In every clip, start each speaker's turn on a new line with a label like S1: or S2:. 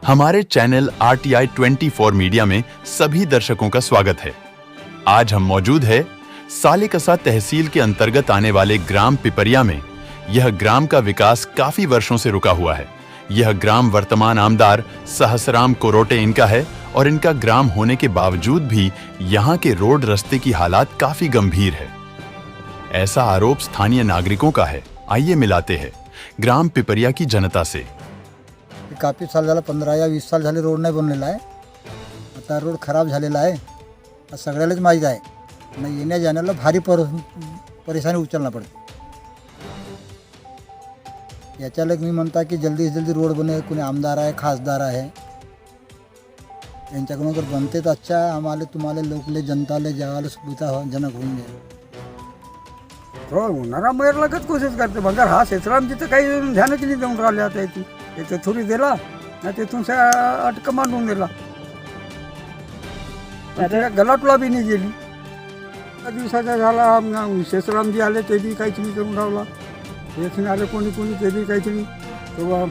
S1: हमारे channel RTI 24 media में सभी दर्शकों का स्वागत है। आज हम मौजूद है सालेकसा तहसील के अंतर्गत आने वाले ग्राम पिपरिया में। यह ग्राम का विकास काफी वर्षों से रुका हुआ है। यह ग्राम वर्तमान आमदार सहसराम कोरोटे इनका है और इनका ग्राम होने के बावजूद भी यहाँ के रोड रास्ते की हालात काफी गंभीर है, ऐसा आरोप स्थानीय नागरिकों का है। आइए मिलाते हैं ग्राम पिपरिया की जनता से।
S2: काफ़ी साल झालं, 15 या 20 साल झाले रोड नाही बनलेला आहे। आता रोड खराब झालेला आहे, सगळ्यालाच माहीत आहे आणि येण्या जाण्याला भारी परेशानी उचलना पडते। याच्याला मी म्हणता की जल्दी से जल्दी रोड बने। कोणी आमदार आहे, खासदार आहे, यांच्याकडून जर बनते तर अच्छा आम्हाला तुम्हाला लोकले जनताले जगाला सुविधाजनक होऊन जाईल।
S3: हो, होणारा मेयर लगत कोशिश करते, मगर हा शेतराम जिथं काही ध्यानच नाही देऊन राहिले। आता इथं थोडी दिला ना, तिथून अटक मांडून दिला, गलाटला बी नाही गेली। त्या दिवसाचा झाला, शेषरामजी आले ते बी काहीच नाही करून राहिला। हेच आले कोणी ते बी काहीतरी, तेव्हा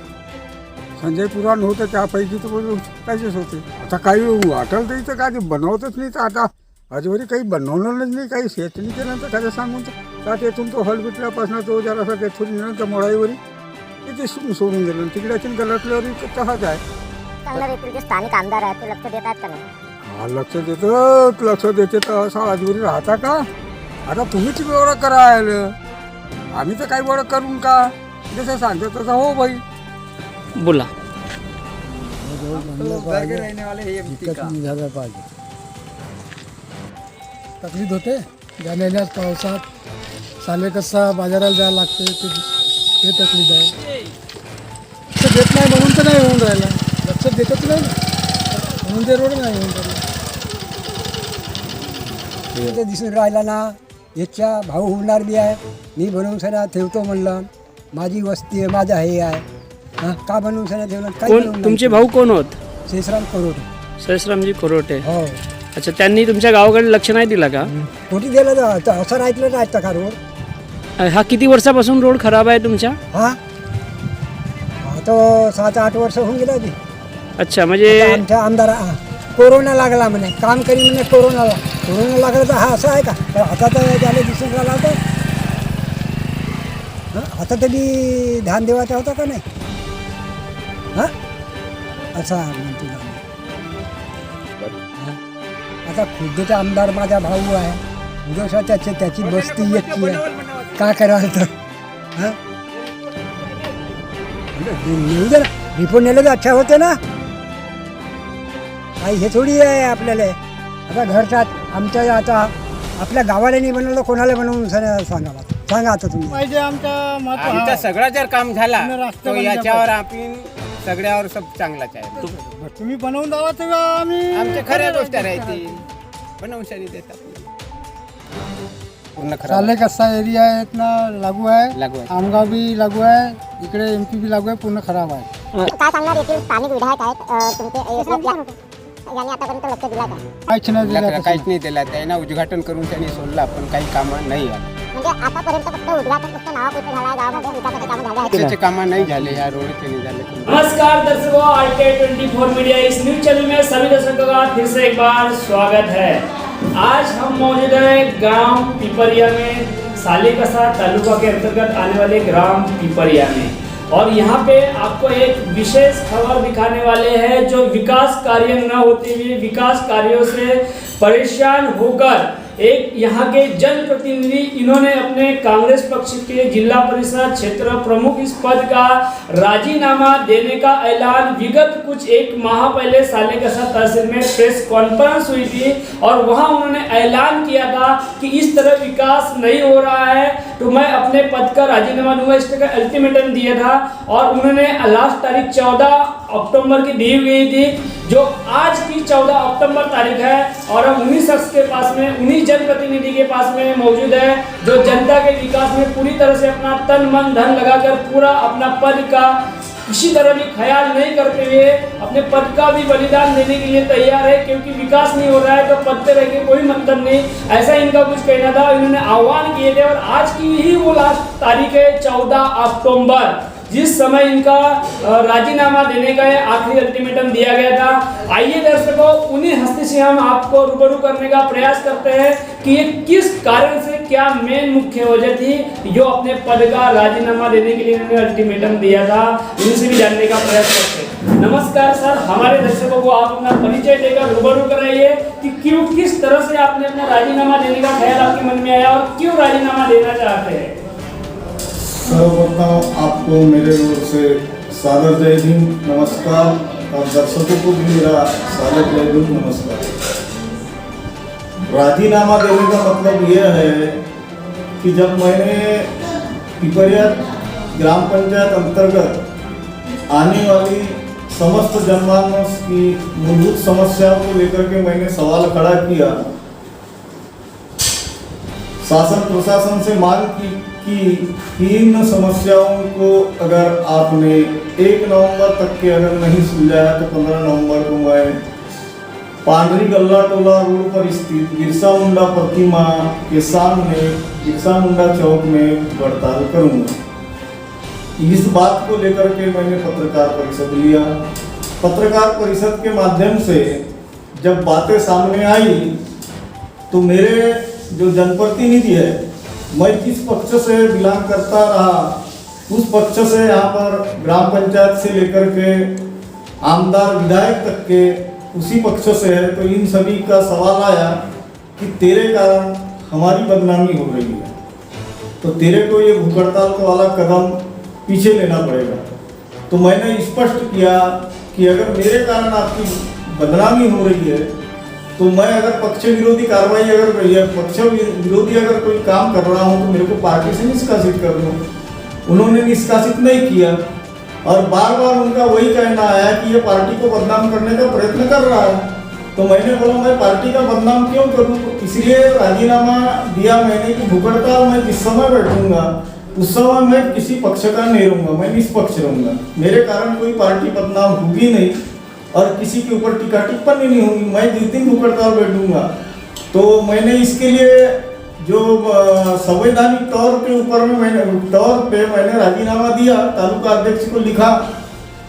S3: संजय पुराण होतं त्यापैकी तर काहीच होते। आता काही वाटलं तर इथं काय बनवतच नाही, तर आता आजवरी काही बनवलंच नाही, काही शेत नाही केलं तर काय सांगून तर तेथून तो हल बिटल्यापासून तो जरासा ते थोडी नंतर मोडाईवरी ते सोडून गेलं। तिकडे गलटल्यावर तसाच आहे।
S4: स्थानिक आमदार आहेत ते लक्ष देतात का नाही?
S3: हा, लक्ष देते तर असं आजवरी राहता का? आता तुम्हीच एवढं करायला, आम्ही तर काही बरं करून का? जसं सांगतो तसं हो भाई
S5: बोला।
S2: तकलीफ होते जाण्याच्या पावसात, सालेकसा बाजाराला जायला लागते, ते तकलीफ आहे। लक्ष देत नाही म्हणून तर नाही होऊन राहिला, लक्ष देतच नाही म्हणून ते रोड नाही होऊन राहिला। ते दिसून राहिला ना, याच्या भाऊ होणार बी आहे। मी बनवून सणा ठेवतो म्हणलं, माझी वस्ती आहे, माझा हे आहे, हां का बनवून सणा ठेवलं?
S5: कोण तुमचे भाऊ कोण होत?
S2: शेषराम कोरोटे।
S5: शेषरामजी कोरोटे,
S2: हो।
S5: अच्छा, त्यांनी तुमच्या गावाकडे लक्ष नाही दिला का?
S2: कुठे दिलं तर असं ऐकलं नाही का रोड?
S5: हा किती वर्षापासून रोड खराब आहे तुमच्या?
S2: हा तो 7-8 वर्ष होऊन गेला होती।
S5: अच्छा, म्हणजे
S2: आमच्या आमदार कोरोना लागला म्हणे, काम करी म्हणे, कोरोना लागला तर हा असं आहे का? तर आता तर त्याला दिसून राहिला होता, आता तरी ध्यान देवाचा होता का नाही? हां असा म्हणतो आता खुद्दचा आमदार माझा भाऊ आहे, उद्या त्याची बस्ती याची आहे, काय करायला तर? हां नेऊ दे ना, रिपोर्ट नेलं तर अच्छा होते ना। काही हे थोडी आहे आपल्याला। आता घरच्यात आमच्या आता आपल्या गावाला नाही बनवलं, कोणाला बनवून सांगा आता तुम्ही
S6: पाहिजे।
S7: आमचा सगळं जर काम झाला तो याच्यावर आपण सगळ्यावर सब चांगलाच आहे।
S6: तुम्ही बनवून द्यावा तर आम्ही
S7: आमच्या खऱ्या गोष्ट राहतील, बनवून शरी देतात पूर्ण खराब।
S6: सालेकसा एरिया आहेत ना, लागू आहे, आमगाव बी लागू आहे, इकडे MP बी लागू आहे, पूर्ण खराब आहे।
S4: काय सांगणार येथील स्थानिक विधायक आहेत तुमचे, यांनी आतापर्यंत लक्ष दिला का?
S6: काहीच नाही दिलं,
S7: काहीच नाही दिला। त्यांना उद्घाटन करून त्यांनी सोडला, पण काही कामं नाही आली।
S4: म्हणजे आतापर्यंत फक्त उद्घाटन, फक्त नावापुरतं झालं आहे, गावामध्ये विकासाचे कामं झाले आहेत।
S7: त्याचे कामं नहीं झाले, या रोडचे नहीं झाले।
S5: नमस्कार दर्शकों, RTI 24 मीडिया इस न्यूज चैनल में सभी दर्शकों का फिर से एक बार स्वागत है। आज हम मौजूद हैं ग्राम पिपरिया में, सालेकसा तालुका के अंतर्गत आने वाले ग्राम पिपरिया में, और यहाँ पे आपको एक विशेष खबर दिखाने वाले हैं जो विकास कार्य न होते हुए, विकास कार्यों से परेशान होकर एक यहाँ के जनप्रतिनिधि, इन्होंने अपने कांग्रेस पक्ष के जिला परिषद क्षेत्र प्रमुख इस पद का राजीनामा देने का ऐलान विगत कुछ एक माह पहले सालेकसा तहसील में प्रेस कॉन्फ्रेंस हुई थी, और वहां उन्होंने ऐलान किया था कि इस तरह विकास नहीं हो रहा है तो मैं अपने पद का राजीनामा दूंगा, इस तरह का अल्टीमेटम दिया था। और उन्होंने लास्ट तारीख 14 अक्टूबर की दी गई थी, जो आज की 14 अक्टूबर तारीख है, और हम उन्हीं शख्स के पास में, उन्हीं जनप्रतिनिधि के पास में मौजूद है जो जनता के विकास में पूरी तरह से अपना तन मन धन लगाकर पूरा अपना पद का किसी तरह भी ख्याल नहीं करते हुए अपने पद का भी बलिदान देने के लिए तैयार है, क्योंकि विकास नहीं हो रहा है तो पद पे रह के कोई मतलब नहीं, ऐसा इनका कुछ कहना था। इन्होंने आह्वान किए थे और आज की ही वो लास्ट तारीख है 14 अक्टूबर। जिस समय इनका राजीनामा देने का आखिरी अल्टीमेटम दिया गया था। आइए दर्शकों, उन्हीं हस्ती से हम आपको रूबरू करने का प्रयास करते हैं कि ये किस कारण से, क्या मेन मुख्य वजह थी जो अपने पद का राजीनामा देने के लिए इन्होंने अल्टीमेटम दिया था, इनसे भी जानने का प्रयास करते हैं। नमस्कार सर, हमारे दर्शकों को आप अपना परिचय देकर रूबरू कराइए कि क्यों, किस तरह से आपने अपना राजीनामा देने का ख्याल आपके मन में आया और क्यों राजीनामा देना चाहते हैं।
S8: सर्वप्रथम आपको मेरे ओर से सादर जय हिंद, नमस्कार, और दर्शकों को भी मेरा सादर जय हिंद, नमस्कार। राजीनामा देने का मतलब यह है कि जब मैंने पिपरिया ग्राम पंचायत अंतर्गत आने वाली समस्त जनमानस की मूलभूत समस्याओं को लेकर के मैंने सवाल खड़ा किया, शासन प्रशासन से मांग की कि इन समस्याओं को अगर आपने 1 नवंबर तक के अगर नहीं सुलझाया तो 15 नवंबर को मैं पांडरी गल्ला टोला रोड पर स्थित बिरसा मुंडा प्रतिमा के सामने बिरसा मुंडा चौक में हड़ताल करूंगा। इस बात को लेकर के मैंने पत्रकार परिषद लिया। पत्रकार परिषद के माध्यम से जब बातें सामने आई तो मेरे जो जनप्रतिनिधि है, मैं जिस पक्ष से बिलोंग करता रहा उस पक्ष से यहाँ पर ग्राम पंचायत से लेकर के आमदार विधायक तक के उसी पक्ष से है, तो इन सभी का सवाल आया कि तेरे कारण हमारी बदनामी हो रही है, तो तेरे को ये भूख हड़ताल वाला कदम पीछे लेना पड़ेगा। तो मैंने स्पष्ट किया कि अगर मेरे कारण आपकी बदनामी हो रही है तो मैं अगर पक्ष विरोधी कार्रवाई अगर पक्ष विरोधी अगर कोई काम कर रहा हूँ तो मेरे को पार्टी से निष्कासित कर दो। उन्होंने निष्कासित नहीं किया और बार बार उनका वही कहना आया कि ये पार्टी को बदनाम करने का प्रयत्न कर रहा है। तो मैंने बोला मैं पार्टी का बदनाम क्यों करूँ, इसलिए राजीनामा दिया मैंने कि भूख हड़ताल मैं जिस समय बैठूंगा उस समय मैं किसी पक्ष का नहीं रहूँगा, मैं निष्पक्ष रहूँगा। मेरे कारण कोई पार्टी बदनाम होगी नहीं और किसी के ऊपर टीका टिप्पणी नहीं होगी। मैं जिस दिन भूख हड़ताल बैठूंगा तो मैंने इसके लिए जो संवैधानिक तौर के ऊपर में मैंने राजीनामा दिया, तालुका अध्यक्ष को लिखा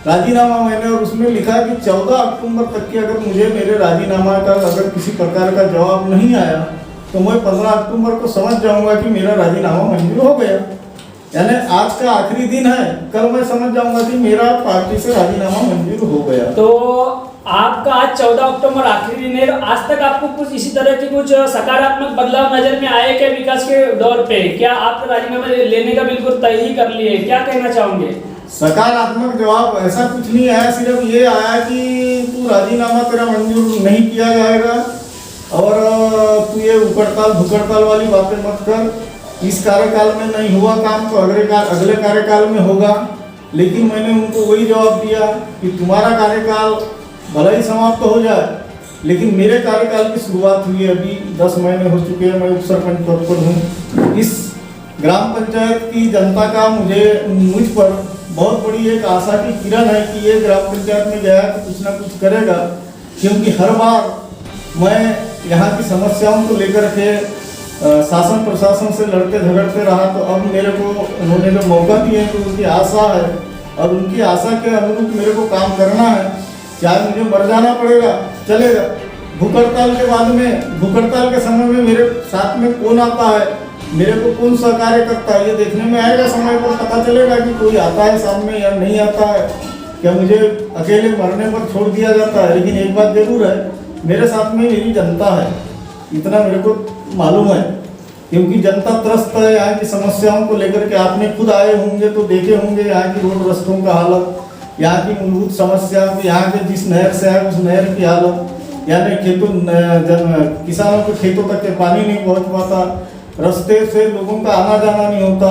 S8: राजीनामा मैंने, और उसमें लिखा कि 14 अक्टूबर तक के अगर मुझे मेरे राजीनामा का अगर किसी प्रकार का जवाब नहीं आया तो मैं 15 अक्टूबर को समझ जाऊंगा कि मेरा राजीनामा मंजूर हो गया। यानी आज का आखिरी दिन है, कल मैं समझ जाऊंगा कि मेरा पार्टी से राजीनामा मंजूर हो गया।
S5: तो आपका आज 14 अक्टूबर आखिरी दिन है, आज तक आपको कुछ इसी तरह के कुछ सकारात्मक बदलाव नजर में आए क्या विकास के दौर पे? क्या आप राजीनामा लेने का बिल्कुल तय ही कर लिए? क्या कहना चाहोगे?
S8: सकारात्मक जवाब ऐसा कुछ नहीं आया, सिर्फ ये आया कि तू राजीनामा तेरा मंजूर नहीं किया जाएगा और तू ये भूख हड़ताल वाली बातें मत कर, इस कार्यकाल में नहीं हुआ काम तो अगले कार्यकाल में होगा। लेकिन मैंने उनको वही जवाब दिया कि तुम्हारा कार्यकाल भले ही समाप्त हो जाए लेकिन मेरे कार्यकाल की शुरुआत हुई है, अभी 10 महीने हो चुके हैं, मैं उप सरपंच पद पर हूँ। इस ग्राम पंचायत की जनता का मुझ पर बहुत बड़ी एक आशा की किरण है कि ये ग्राम पंचायत में गया तो कुछ ना कुछ करेगा, क्योंकि हर बार मैं यहाँ की समस्याओं को लेकर के शासन प्रशासन से लड़ते झगड़ते रहा, तो अब मेरे को उन्होंने जो मौका दिए तो उनकी आशा है और उनकी आशा के अनुरूप मेरे को काम करना है, चाहे मुझे मर जाना पड़ेगा चलेगा। भूख हड़ताल के बाद में, भूख हड़ताल के समय में मेरे साथ में कौन आता है, मेरे को कौन सहकार्य करता है, ये देखने में आएगा, समय पर पता चलेगा कि कोई आता है सामने या नहीं आता है, क्या मुझे अकेले मरने पर छोड़ दिया जाता है। लेकिन एक बात जरूर है, मेरे साथ में मेरी जनता है, इतना मेरे को मालूम है, क्योंकि जनता त्रस्त है यहाँ की समस्याओं को लेकर के। आपने खुद आए होंगे तो देखे होंगे यहाँ की रोड रास्तों का हालत, यहाँ की मूलभूत समस्या, यहाँ के जिस नहर से है उस नहर की हालत, यानी किसानों के खेतों तक के पानी नहीं पहुँच पाता, रास्ते से लोगों का आना जाना नहीं होता,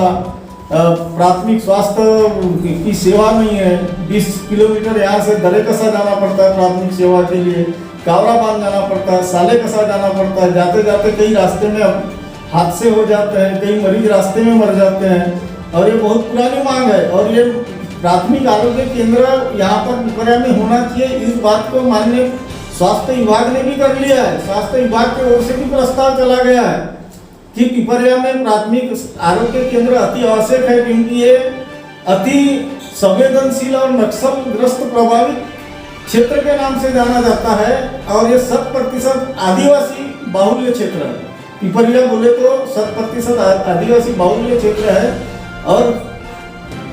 S8: प्राथमिक स्वास्थ्य की सेवा नहीं है, 20 किलोमीटर यहाँ से दरे कसा जाना पड़ता है प्राथमिक सेवा के लिए, कावरा बांध जाना पड़ता है, साले कसा जाना पड़ता है, जाते जाते कई रास्ते में हादसे हो जाते हैं, कई मरीज रास्ते में मर जाते हैं और ये बहुत पुरानी मांग है। और ये प्राथमिक आरोग्य केंद्र यहाँ पर पिपरिया में होना चाहिए, इस बात को माननीय स्वास्थ्य विभाग ने भी कर लिया है। स्वास्थ्य विभाग की ओर से भी प्रस्ताव चला गया है कि पिपरिया में प्राथमिक आरोग्य केंद्र अति आवश्यक है, क्योंकि ये अति संवेदनशील और नक्सलग्रस्त प्रभावित क्षेत्र के नाम से जाना जाता है और ये 100% आदिवासी बाहुल्य क्षेत्र है। पिपरिया बोले तो 100% आदिवासी बाहुल्य क्षेत्र है और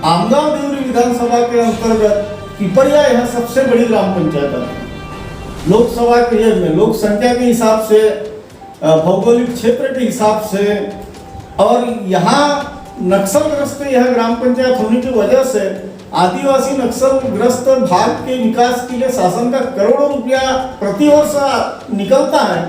S8: आमगांव देवरी विधानसभा के अंतर्गत पिपरिया यह सबसे बड़ी ग्राम पंचायत है। लोकसभा के लोक संख्या के हिसाब से, भौगोलिक क्षेत्र के हिसाब से और यहाँ नक्सलग्रस्त यह ग्राम पंचायत होने की वजह से आदिवासी नक्सलग्रस्त भाग के विकास के लिए शासन का करोड़ों रुपया प्रतिवर्ष निकलता है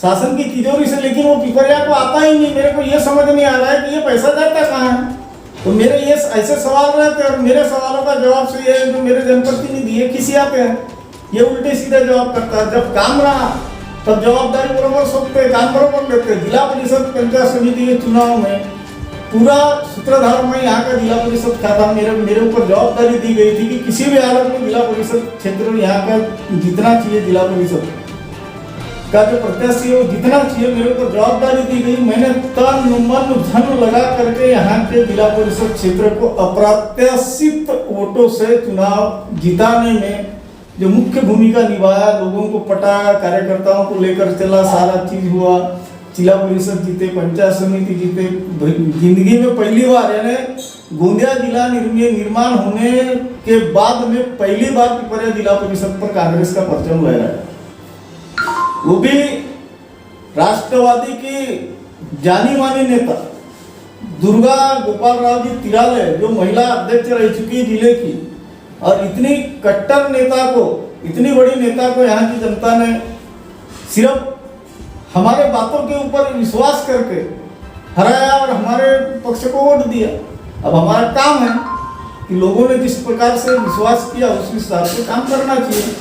S8: शासन की तिजोरी से, लेकिन वो पिपरिया को आता ही नहीं। मेरे को ये समझ नहीं आ रहा है कि ये पैसा जाता कहाँ है। तो मेरे ये ऐसे सवाल रहते हैं और मेरे सवालों का जवाब से ये जो मेरे जनप्रतिनिधि ये खिसियाते हैं, ये उल्टे सीधे जवाब करता है। जब काम रहा तब जवाबदारी बराबर सौंपते, काम बराबर लेते। जिला परिषद पंचायत समिति के चुनाव में पूरा सूत्रधार में यहाँ का जिला परिषद का था। मेरे ऊपर जवाबदारी दी गई थी कि किसी भी हालत में जिला परिषद क्षेत्र यहाँ का जितना चाहिए, जिला परिषद का जो प्रत्याशी है वो जितना चाहिए, मेरे ऊपर जवाबदारी दी गई। मैंने तन मन धन लगा करके यहाँ के जिला परिषद क्षेत्र को अप्रत्याशित वोटों से चुनाव जिताने में जो मुख्य भूमिका निभाया, लोगों को पटाया, कार्यकर्ताओं को लेकर चला, सारा चीज हुआ। जिला परिषद जीते, पंचायत समिति जीते। जिंदगी में पहली बार यानी गोंदिया जिला निर्माण होने के बाद में पहली बार पिपरिया जिला परिषद पर कांग्रेस का परचम लहराया, वो भी राष्ट्रवादी की जानी मानी नेता दुर्गा गोपाल राव जी तिराले, जो महिला अध्यक्ष रह चुकी है जिले की, और इतनी कट्टर नेता को, इतनी बड़ी नेता को यहाँ की जनता ने सिर्फ हमारे बातों के ऊपर विश्वास करके हराया और हमारे पक्ष को वोट दिया। अब हमारा काम है कि लोगों ने जिस प्रकार से विश्वास किया उस हिसाब से काम करना चाहिए।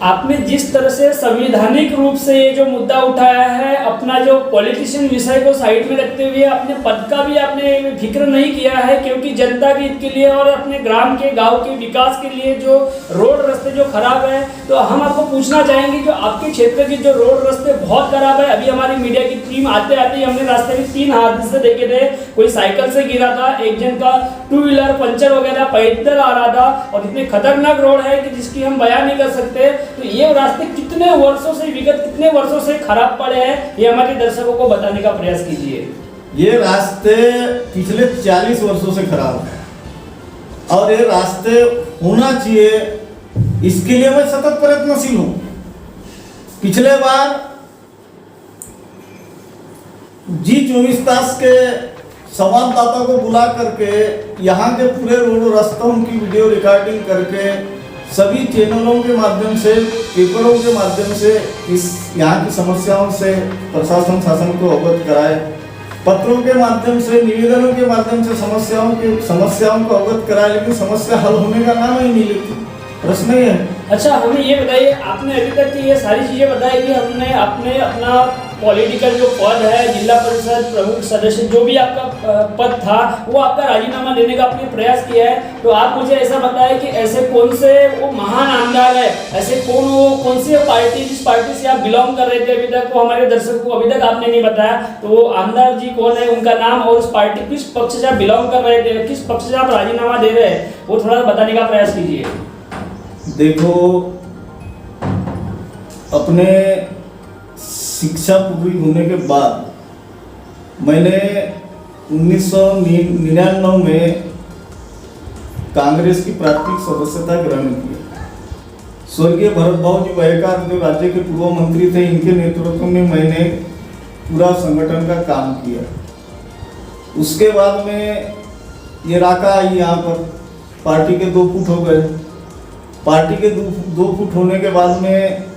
S5: आपने जिस तरह से संवैधानिक रूप से ये जो मुद्दा उठाया है, अपना जो पॉलिटिशियन विषय को साइड में रखते हुए अपने पद का भी आपने फिक्र नहीं किया है, क्योंकि जनता के हित के लिए और अपने ग्राम के गांव के विकास के लिए जो रोड रास्ते जो खराब है, तो हम आपको पूछना चाहेंगे जो आपके क्षेत्र के जो रोड रास्ते बहुत खराब है। अभी हमारी मीडिया की टीम आते आते ही हमने रास्ते में 3 हादसे देखे थे। कोई साइकिल से गिरा था, एक जन का 2 व्हीलर पंचर वगैरह पैदल आ रहा था, और इतने खतरनाक रोड है कि जिसकी हम बयान नहीं कर सकते। तो ये रास्ते कितने वर्षों से, विगत कितने वर्षों से खराब पड़े हैं, ये हमारे दर्शकों को बताने का प्रयास कीजिए।
S8: ये रास्ते पिछले 40 वर्षों से खराब है और ये रास्ते होना चाहिए, इसके लिए मैं सतत प्रयत्नशील हूं। पिछले बार G24 तास के संवाददाता को बुला करके यहाँ के पूरे रोड रास्तों की वीडियो रिकॉर्डिंग करके सभी चैनलों के माध्यम से, पेपरों के माध्यम से इस यहाँ की समस्याओं से प्रशासन शासन को अवगत कराए, पत्रों के माध्यम से, निवेदनों के माध्यम से समस्याओं को अवगत कराए, लेकिन समस्या हल होने का नाम ही नहीं लेती। प्रश्न ये है।
S5: अच्छा, हमें ये बताइए, आपने अभी तक ये सारी चीजें बताई कि हमने अपना पॉलिटिकल जो पद है, जिला परिषद प्रमुख सदस्य, जो भी आपका पद था, वो आपका राजीनामा देने का आपने प्रयास किया है। तो आप मुझे ऐसा बताएं कि ऐसे कौन से वो महान आमदार है, ऐसे कौन सी पार्टी, जिस पार्टी से आप बिलोंग कर रहे थे अभी तक, वो हमारे दर्शकों को अभी तक आपने नहीं बताया। तो वो आमदार जी कौन है, उनका नाम और उस पार्टी किस पक्ष से आप बिलोंग कर रहे थे, किस पक्ष से आप राजीनामा दे रहे हैं, वो थोड़ा बताने का प्रयास कीजिए।
S8: देखो, अपने शिक्षा पूरी होने के बाद मैंने 1999 में कांग्रेस की प्राथमिक सदस्यता ग्रहण की। स्वर्गीय भरत भाऊ जी वयकार जो राज्य के पूर्व मंत्री थे, इनके नेतृत्व में मैंने पूरा संगठन का काम किया। उसके बाद में ये राका आई यहाँ पर, पार्टी के 2 फुट हो गए। पार्टी के 2 फुट होने के बाद में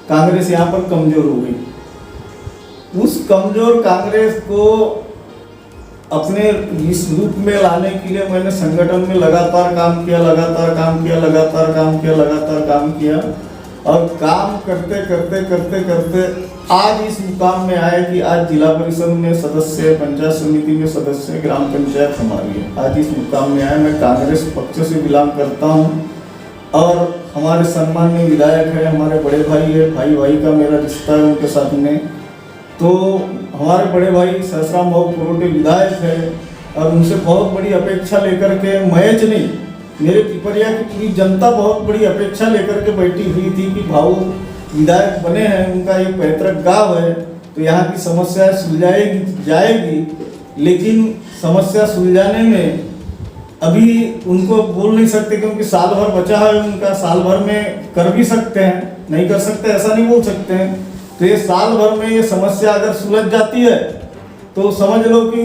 S8: कांग्रेस यहाँ पर कमजोर हो गई। उस कमजोर कांग्रेस को अपने इस रूप में लाने के लिए मैंने संगठन में लगातार काम किया और काम करते करते आज इस मुकाम में आए कि आज जिला परिषद में सदस्य, पंचायत समिति में सदस्य, ग्राम पंचायत हमारी है। आज इस मुकाम में आए। मैं कांग्रेस पक्ष से बिलोंग करता हूँ और हमारे सम्माननीय विधायक है, हमारे बड़े भाई है, भाई का मेरा रिश्ता है उनके साथ में। तो हमारे बड़े भाई सहसराम भाऊ पुरोटे विधायक है और उनसे बहुत बड़ी अपेक्षा लेकर के मैच नहीं, मेरे पिपरिया की पूरी जनता बहुत बड़ी अपेक्षा लेकर के बैठी हुई थी कि भाऊ विधायक बने हैं, उनका ये पैतृक गांव है तो यहाँ की समस्या सुलझाएगी जाएगी, लेकिन समस्या सुलझाने में अभी उनको बोल नहीं सकते क्योंकि साल भर बचा है उनका, साल भर में कर भी सकते हैं, नहीं कर सकते ऐसा नहीं बोल सकते हैं। तो ये साल भर में ये समस्या अगर सुलझ जाती है तो समझ लो कि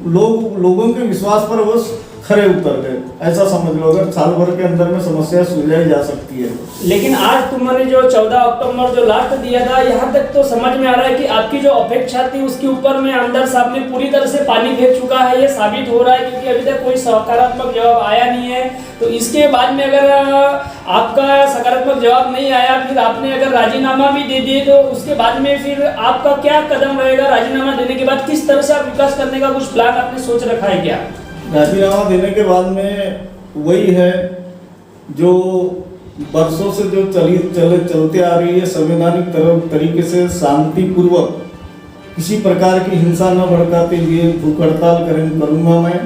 S8: लोगों के विश्वास पर वो खरे उतर गए, ऐसा समझ लो। अगर साल भर के अंदर में समस्या सुलझाई जा सकती है।
S5: लेकिन आज तुमने जो 14 अक्टूबर जो लास्ट दिया था, यहाँ तक तो समझ में आ रहा है कि आपकी जो अपेक्षा थी उसके ऊपर में आमदार साहब ने पूरी तरह से पानी फेंक चुका है, ये साबित हो रहा है, क्योंकि अभी तक कोई सकारात्मक जवाब आया नहीं है। तो इसके बाद में अगर आपका सकारात्मक जवाब नहीं आया, फिर आपने अगर राजीनामा भी दे दिए तो उसके बाद में फिर आपका क्या कदम रहेगा? राजीनामा देने के बाद किस तरह से आप विकास करने का कुछ प्लान आपने सोच रखा है क्या?
S8: राजीनामा देने के बाद में वही है जो बरसों से जो चलते आ रही है, संवैधानिक तरीके से शांतिपूर्वक किसी प्रकार की हिंसा न भड़काते हुए भूख हड़ताल करूँगा। मैं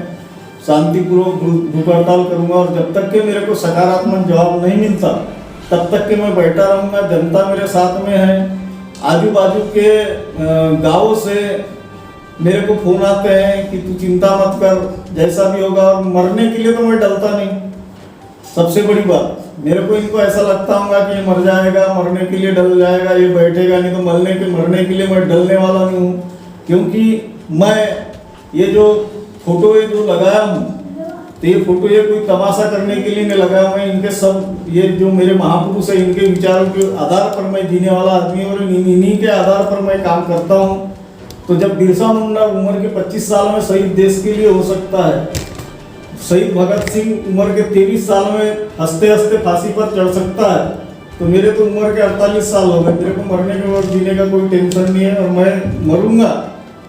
S8: शांतिपूर्वक भूख हड़ताल करूँगा और जब तक के मेरे को सकारात्मक जवाब नहीं मिलता तब तक के मैं बैठा रहूँगा। जनता मेरे साथ में है, आजू बाजू के गाँवों से मेरे को फोन आते हैं कि तू चिंता मत कर, जैसा भी होगा। और मरने के लिए तो मैं डरता नहीं, सबसे बड़ी बात मेरे को इनको ऐसा लगता होगा कि ये मर जाएगा, मरने के लिए डर जाएगा, ये बैठेगा नहीं, तो मरने के लिए मैं डरने वाला नहीं हूँ। क्योंकि मैं ये जो फोटो ये जो लगाया हूँ तो ये फोटो ये कोई तमाशा करने के लिए नहीं लगाया हूँ। मैं इनके सब ये जो मेरे महापुरुष है इनके विचारों के आधार पर मैं जीने वाला आदमी और इन्हीं के आधार पर मैं काम करता हूँ। तो जब बिरसा मुंडा उम्र के 25 साल में शहीद देश के लिए हो सकता है, शहीद भगत सिंह उम्र के 23 साल में हंसते हंसते फांसी पर चढ़ सकता है, तो मेरे तो उम्र के 48 साल हो गए। मेरे को मरने के बाद जीने का कोई टेंशन नहीं है और मैं मरूंगा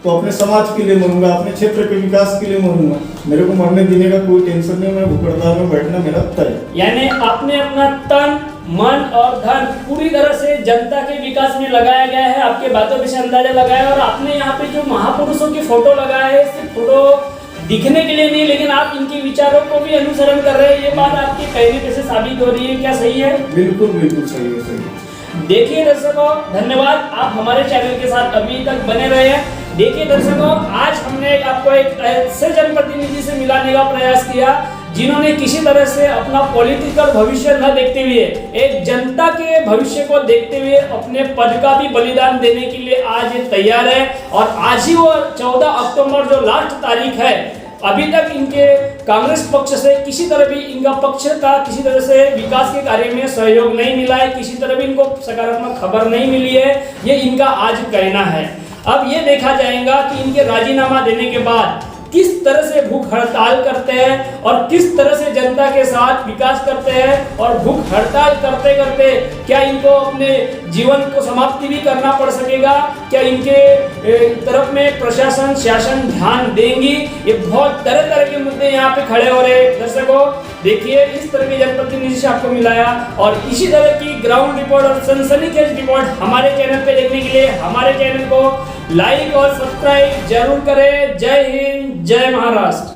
S8: तो अपने समाज के लिए मरूंगा, अपने क्षेत्र के विकास के लिए मरूंगा। मेरे को मरने जीने का कोई टेंशन नहीं, मैं भूख हड़ताल में बैठना मेरा तय।
S5: यानी आपने अपना तन मन और धन पूरी तरह से जनता के विकास में लगाया गया है, आपके बातों से अंदाजा लगाया। और आपने यहाँ पे जो महापुरुषों की फोटो लगाया है, सिर्फ फोटो दिखने के लिए नहीं, लेकिन आप इनके विचारों को भी अनुसरण कर रहे हैं। ये बात आपके कहने पे से साबित हो रही है, क्या सही है?
S8: बिल्कुल बिल्कुल सही है, सही है।
S5: देखिए दर्शकों, धन्यवाद, आप हमारे चैनल के साथ अभी तक बने रहे हैं। देखिए दर्शकों, आज हमने आपको एक ऐसे जनप्रतिनिधि से मिलाने का प्रयास किया जिन्होंने किसी तरह से अपना पॉलिटिकल भविष्य न देखते हुए, एक जनता के भविष्य को देखते हुए अपने पद का भी बलिदान देने के लिए आज ये तैयार है। और आज ही वो 14 अक्टूबर जो लास्ट तारीख है, अभी तक इनके कांग्रेस पक्ष से किसी तरह भी इनका पक्ष का किसी तरह से विकास के कार्य में सहयोग नहीं मिला है, किसी तरह भी इनको सकारात्मक खबर नहीं मिली है, ये इनका आज कहना है। अब ये देखा जाएगा कि इनके राजीनामा देने के बाद किस तरह से भूख हड़ताल करते हैं और किस तरह से जनता के साथ विकास करते हैं। और भूख हड़ताल करते करते क्या इनको अपने जीवन को समाप्ति भी करना पड़ सकेगा? क्या इनके तरफ में प्रशासन शासन ध्यान देंगी? ये बहुत तरह तरह के मुद्दे यहाँ पे खड़े हो रहे हैं। दर्शकों देखिए, इस तरह के जनप्रतिनिधि से आपको मिलाया और इसी तरह की ग्राउंड रिपोर्ट और सनसनीखेज रिपोर्ट हमारे चैनल पे देखने के लिए हमारे चैनल को लाइक और सब्सक्राइब जरूर करें। जय हिंद, जय महाराष्ट्र।